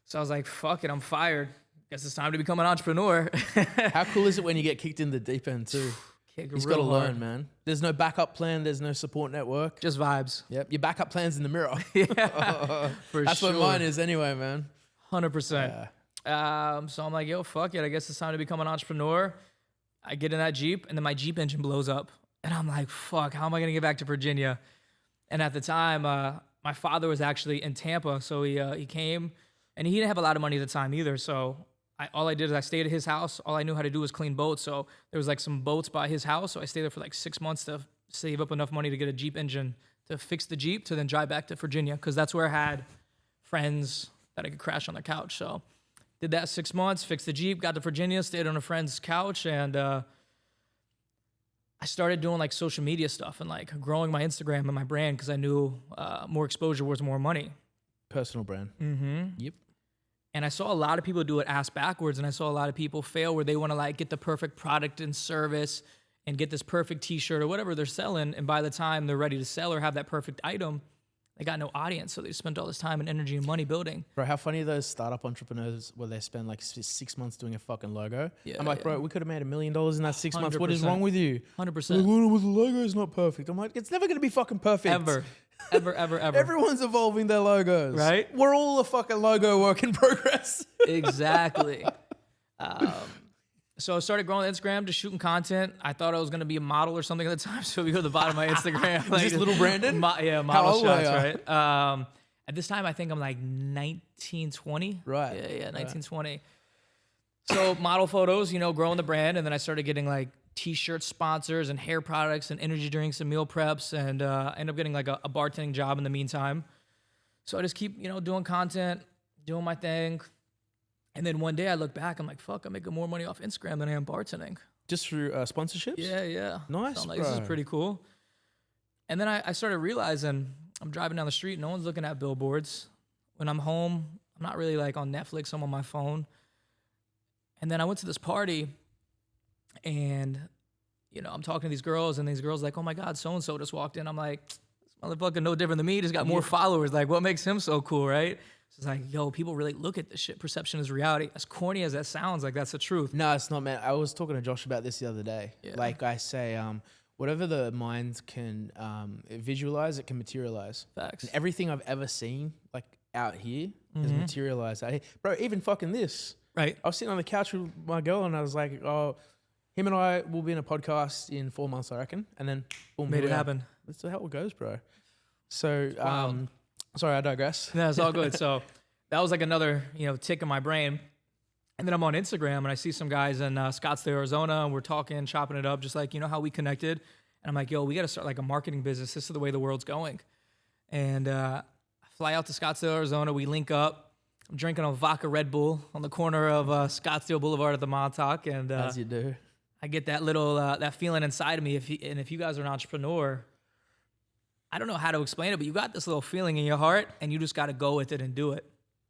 So I was like, fuck it, I'm fired. Guess it's time to become an entrepreneur. How cool is it when you get kicked in the deep end too? You got to learn, man. There's no backup plan. There's no support network. Just vibes. Yep. Your backup plan's in the mirror. Yeah, That's what mine is anyway, man. 100%. So I'm like, yo, fuck it. I guess it's time to become an entrepreneur. I get in that Jeep, and then my Jeep engine blows up. And I'm like, fuck, how am I going to get back to Virginia? And at the time, my father was actually in Tampa. So he came, and he didn't have a lot of money at the time either. So all I did is I stayed at his house. All I knew how to do was clean boats. So there was like some boats by his house. So I stayed there for like 6 months to save up enough money to get a Jeep engine to fix the Jeep to then drive back to Virginia, because that's where I had friends that I could crash on their couch. So did that 6 months, fixed the Jeep, got to Virginia, stayed on a friend's couch, and I started doing like social media stuff and like growing my Instagram and my brand, because I knew more exposure was more money. Personal brand. Mm-hmm. Yep. And I saw a lot of people do it ass backwards, and I saw a lot of people fail where they want to like get the perfect product and service and get this perfect t-shirt or whatever they're selling, and by the time they're ready to sell or have that perfect item, they got no audience, so they spent all this time and energy and money building. Bro, how funny are those startup entrepreneurs where they spend like 6 months doing a fucking logo? Yeah, I'm like, bro, we could have made $1 million in that 6 months. What is 100%. wrong with you? 100%. Like, well, the logo is not perfect. I'm like, it's never going to be fucking perfect. Ever. Everyone's evolving their logos. Right? We're all a fucking logo work in progress. Exactly. So I started growing Instagram, just shooting content. I thought I was going to be a model or something at the time. So we go to the bottom of my Instagram. Like, just little Branden? Yeah, model shots, right? At this time, I think I'm like 19, 20. Right. Yeah, 19, 20. So model photos, growing the brand. And then I started getting like t-shirt sponsors and hair products and energy drinks and meal preps, and end up getting like a bartending job in the meantime. So I just keep, doing content, doing my thing. And then one day I look back, I'm like, fuck, I'm making more money off Instagram than I am bartending. Just through sponsorships? Yeah. Nice, so I'm like, bro. this is pretty cool. And then I started realizing I'm driving down the street, no one's looking at billboards. When I'm home, I'm not really like on Netflix, I'm on my phone. And then I went to this party, and I'm talking to these girls, and these girls like, oh my God, so-and-so just walked in. I'm like, this motherfucker no different than me, just got more followers. Like, what makes him so cool, right? So it's like, yo, people really look at this shit. Perception is reality. As corny as that sounds, like that's the truth. No, it's not, man. I was talking to Josh about this the other day. Yeah. Like I say, whatever the mind can visualize, it can materialize. Facts. And everything I've ever seen, like out here, is materialized out here. Bro, even fucking this. Right. I was sitting on the couch with my girl, and I was like, oh, him and I will be in a podcast in 4 months, I reckon. And then, boom, Made it happen. That's how it goes, bro. So, Wow. sorry, I digress. No, it's all good. So that was like another, tick in my brain. And then I'm on Instagram, and I see some guys in Scottsdale, Arizona, and we're talking, chopping it up, just like, how we connected. And I'm like, yo, we got to start like a marketing business. This is the way the world's going. And I fly out to Scottsdale, Arizona. We link up. I'm drinking a vodka Red Bull on the corner of Scottsdale Boulevard at the Montauk. And as you do. I get that little, that feeling inside of me. If you guys are an entrepreneur, I don't know how to explain it, but you got this little feeling in your heart, and you just got to go with it and do it.